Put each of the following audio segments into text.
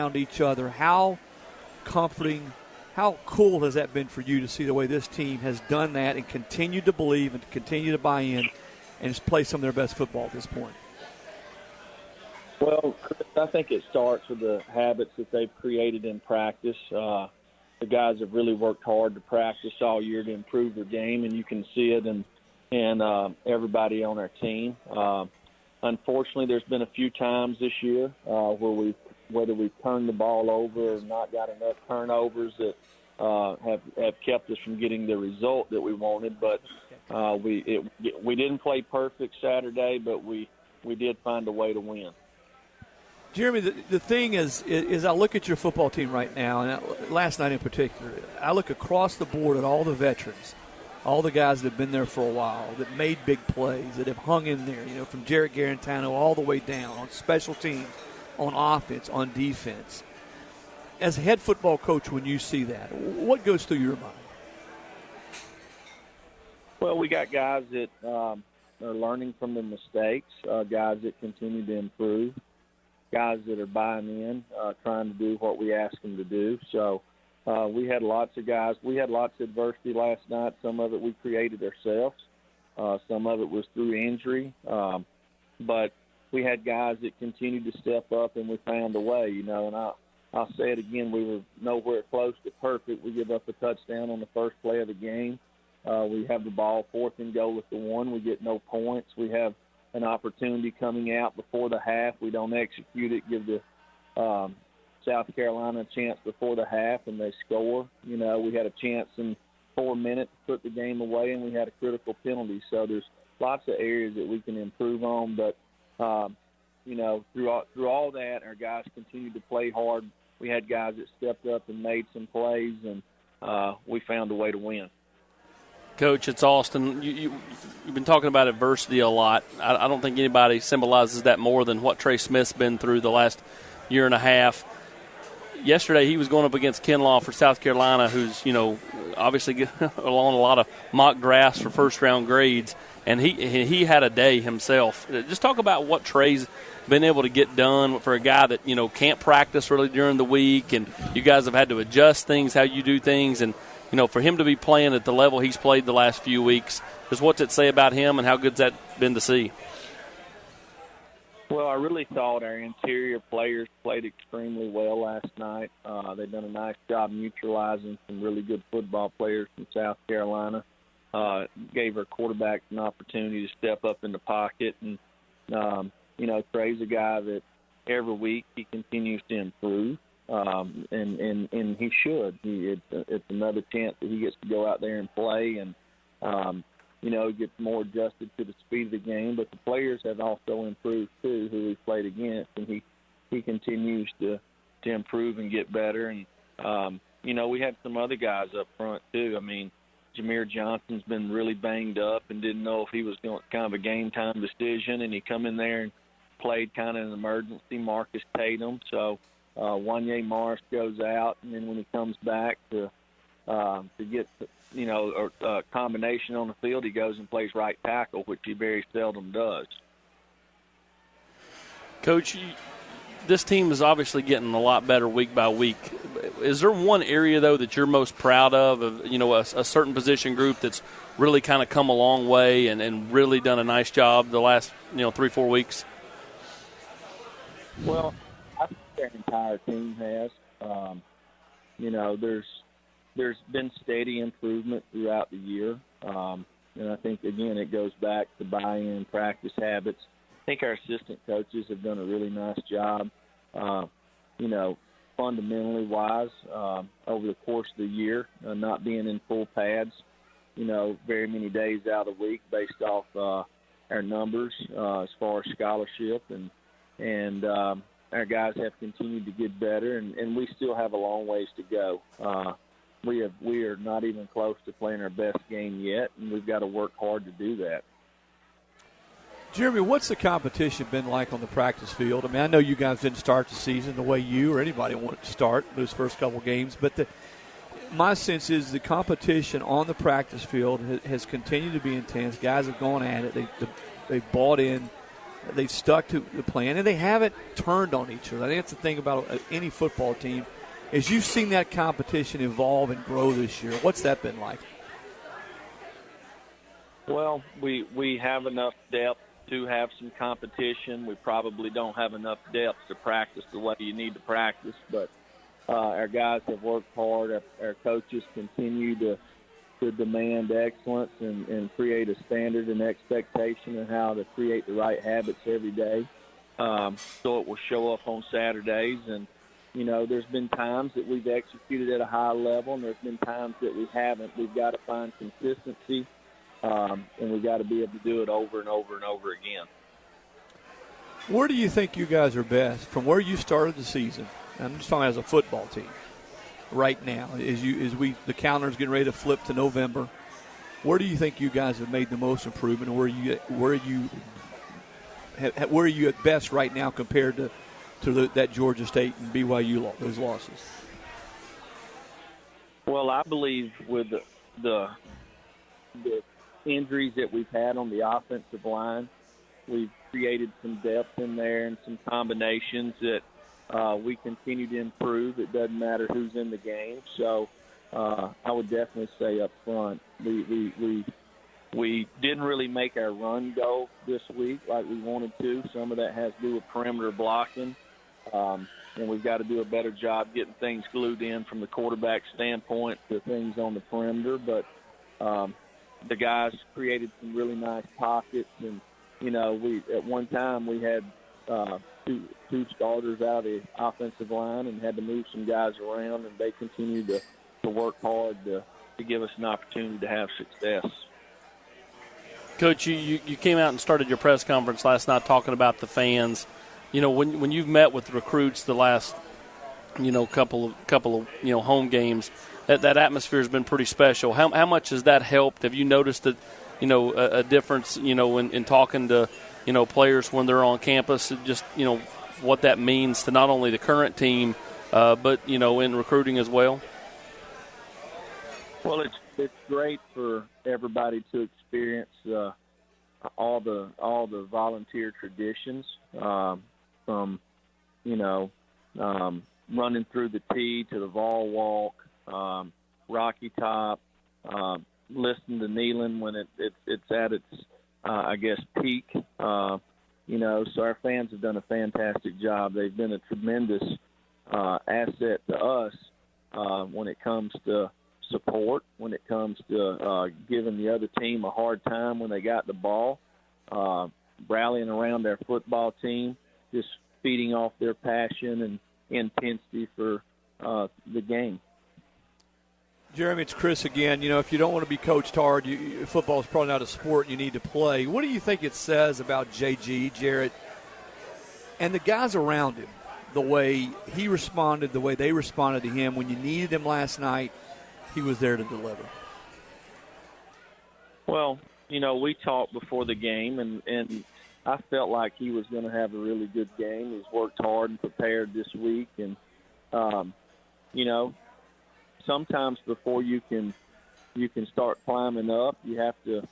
around each other. How comforting, how cool has that been for you to see the way this team has done that and continued to believe and continue to buy in and play some of their best football at this point? Well, Chris, I think it starts with the habits that they've created in practice. The guys have really worked hard to practice all year to improve their game, and you can see it in everybody on our team. Unfortunately, there's been a few times this year whether we've turned the ball over or not got enough turnovers that have kept us from getting the result that we wanted. But we didn't play perfect Saturday, but we did find a way to win. Jeremy, the thing is I look at your football team right now, and last night in particular, I look across the board at all the veterans, all the guys that have been there for a while, that made big plays, that have hung in there, from Jarrett Garantano all the way down on special teams, on offense, on defense. As a head football coach, when you see that, what goes through your mind? Well, we got guys that are learning from their mistakes, guys that continue to improve, guys that are buying in, trying to do what we ask them to do. So we had lots of guys. We had lots of adversity last night. Some of it we created ourselves. Some of it was through injury. But we had guys that continued to step up, and we found a way, and I'll say it again, we were nowhere close to perfect. We give up a touchdown on the first play of the game. We have the ball 4th and goal at the 1. We get no points. We have an opportunity coming out before the half. We don't execute it, give the South Carolina a chance before the half, and they score. We had a chance in 4 minutes to put the game away, and we had a critical penalty. So there's lots of areas that we can improve on. But, through all that, our guys continued to play hard. We had guys that stepped up and made some plays, and we found a way to win. Coach, it's Austin. You've been talking about adversity a lot. I don't think anybody symbolizes that more than what Trey Smith's been through the last year and a half. Yesterday he was going up against Kinlaw for South Carolina, who's, obviously along a lot of mock drafts for first-round grades, and he had a day himself. Just talk about what Trey's been able to get done for a guy that, can't practice really during the week, and you guys have had to adjust things, how you do things, and for him to be playing at the level he's played the last few weeks, just what's it say about him and how good's that been to see? Well, I really thought our interior players played extremely well last night. They've done a nice job neutralizing some really good football players from South Carolina. Gave our quarterbacks an opportunity to step up in the pocket. And, Trey's a guy that every week he continues to improve. And he should. It's another chance that he gets to go out there and play and, gets more adjusted to the speed of the game. But the players have also improved, too, who he's played against. And he continues to improve and get better. And, we had some other guys up front, too. I mean, Jameer Johnson's been really banged up and didn't know if he was going kind of a game-time decision. And he come in there and played kind of an emergency Marcus Tatum. So, Wanye Morris goes out, and then when he comes back to get, a combination on the field, he goes and plays right tackle, which he very seldom does. Coach, this team is obviously getting a lot better week by week. Is there one area, though, that you're most proud of a certain position group that's really kind of come a long way and really done a nice job the last, 3-4 weeks? Well, I think our entire team has. There's been steady improvement throughout the year. And I think, again, it goes back to buy-in, practice habits. I think our assistant coaches have done a really nice job, fundamentally wise, over the course of the year, not being in full pads, very many days out of the week based off our numbers as far as scholarship. And our guys have continued to get better, and we still have a long ways to go. We are not even close to playing our best game yet, and we've got to work hard to do that. Jeremy, what's the competition been like on the practice field? I mean, I know you guys didn't start the season the way you or anybody wanted to start those first couple games, but my sense is the competition on the practice field has continued to be intense. Guys have gone at it. They've bought in. They've stuck to the plan, and they haven't turned on each other. I think that's the thing about any football team is you've seen that competition evolve and grow this year. What's that been like? Well, we have enough depth to have some competition. We probably don't have enough depth to practice the way you need to practice, but our guys have worked hard. Our coaches continue to demand excellence and create a standard and expectation of how to create the right habits every day. So it will show up on Saturdays. And, you know, there's been times that we've executed at a high level, and there's been times that we haven't. We've got to find consistency, and we've got to be able to do it over and over and over again. Where do you think you guys are best from where you started the season? I'm just talking as a football team right now. The counter's getting ready to flip to November. Where do you think you guys have made the most improvement? Where are you at best right now compared to that Georgia State and BYU those losses? Well, I believe with the injuries that we've had on the offensive line, we've created some depth in there and some combinations that we continue to improve. It doesn't matter who's in the game. So I would definitely say up front, we didn't really make our run go this week like we wanted to. Some of that has to do with perimeter blocking. And we've got to do a better job getting things glued in from the quarterback standpoint to things on the perimeter. But the guys created some really nice pockets. And, you know, at one time we had two starters out of the offensive line and had to move some guys around, and they continue to work hard to give us an opportunity to have success. Coach, you came out and started your press conference last night talking about the fans. You know, when you've met with recruits the last, you know, couple of you know, home games, that atmosphere has been pretty special. How much has that helped? Have you noticed that, you know, a difference, you know, in talking to, you know, players when they're on campus, just, you know, what that means to not only the current team, but, you know, in recruiting as well? Well, it's great for everybody to experience all the volunteer traditions, from, you know, running through the tee to the Vol Walk, Rocky Top, listening to kneeling when it's at its I guess peak. You know, so our fans have done a fantastic job. They've been a tremendous asset to us when it comes to support, when it comes to giving the other team a hard time when they got the ball, rallying around their football team, just feeding off their passion and intensity for the game. Jeremy, it's Chris again. You know, if you don't want to be coached hard, football is probably not a sport you need to play. What do you think it says about JG, Jarrett, and the guys around him, the way he responded, the way they responded to him? When you needed him last night, he was there to deliver. Well, you know, we talked before the game, and I felt like he was going to have a really good game. He's worked hard and prepared this week, and, you know, sometimes before you can start climbing up, you have to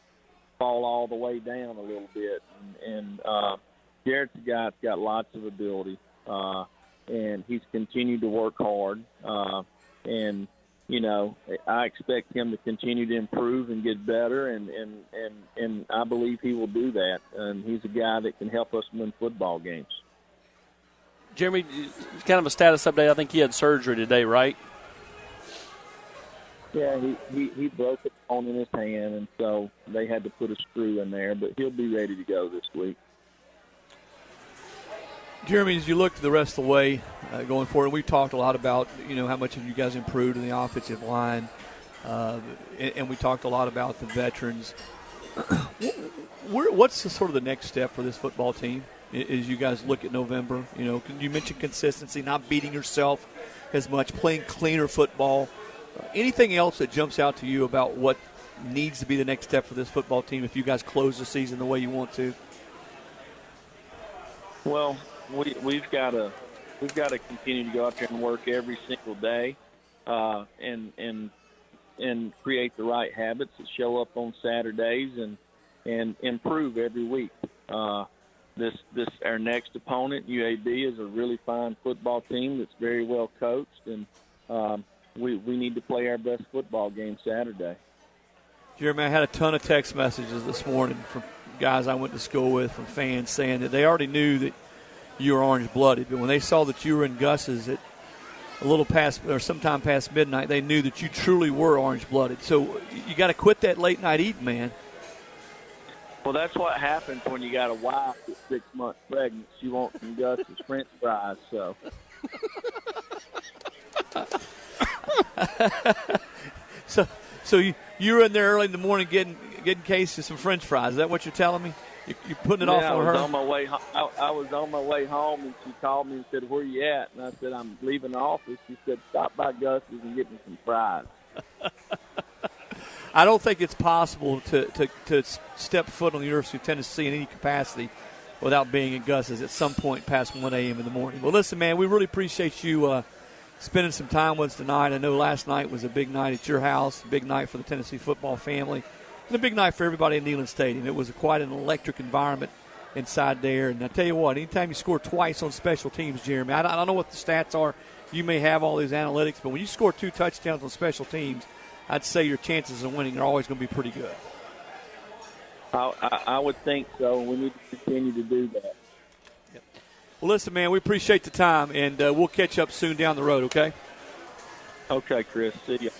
fall all the way down a little bit. And Jarrett's a guy that's got lots of ability, and he's continued to work hard. And, you know, I expect him to continue to improve and get better, and I believe he will do that. And he's a guy that can help us win football games. Jeremy, kind of a status update. I think he had surgery today, right? Yeah, he broke a bone in his hand, and so they had to put a screw in there, but he'll be ready to go this week. Jeremy, as you look the rest of the way going forward, we've talked a lot about, you know, how much have you guys improved in the offensive line, and we talked a lot about the veterans. What's sort of the next step for this football team as you guys look at November? You know, you mentioned consistency, not beating yourself as much, playing cleaner football. Anything else that jumps out to you about what needs to be the next step for this football team if you guys close the season the way you want to? Well, we've got to continue to go out there and work every single day, and create the right habits that show up on Saturdays and improve every week. our next opponent, UAB, is a really fine football team that's very well coached, and we need to play our best football game Saturday. Jeremy, I had a ton of text messages this morning from guys I went to school with, from fans, saying that they already knew that you were orange-blooded, but when they saw that you were in Gus's at a little past or sometime past midnight, they knew that you truly were orange-blooded. So you got to quit that late-night eating, man. Well, that's what happens when you got a wife that's 6 months pregnant. She wants some Gus's French fries, so. So you were in there early in the morning getting cases of some French fries. Is that what you're telling me? You're putting it off on her? I was on my way home, and she called me and said, "Where you at?" And I said, "I'm leaving the office." She said, "Stop by Gus's and get me some fries." I don't think it's possible to step foot on the University of Tennessee in any capacity without being in Gus's at some point past 1 a.m. in the morning. Well, listen, man, we really appreciate you spending some time with us tonight. I know last night was a big night at your house, a big night for the Tennessee football family, and a big night for everybody in Neyland Stadium. It was quite an electric environment inside there. And I tell you what, anytime you score twice on special teams, Jeremy, I don't know what the stats are. You may have all these analytics, but when you score 2 touchdowns on special teams, I'd say your chances of winning are always going to be pretty good. I would think so. We need to continue to do that. Yep. Well, listen, man, we appreciate the time, and we'll catch up soon down the road, okay? Okay, Chris. See you.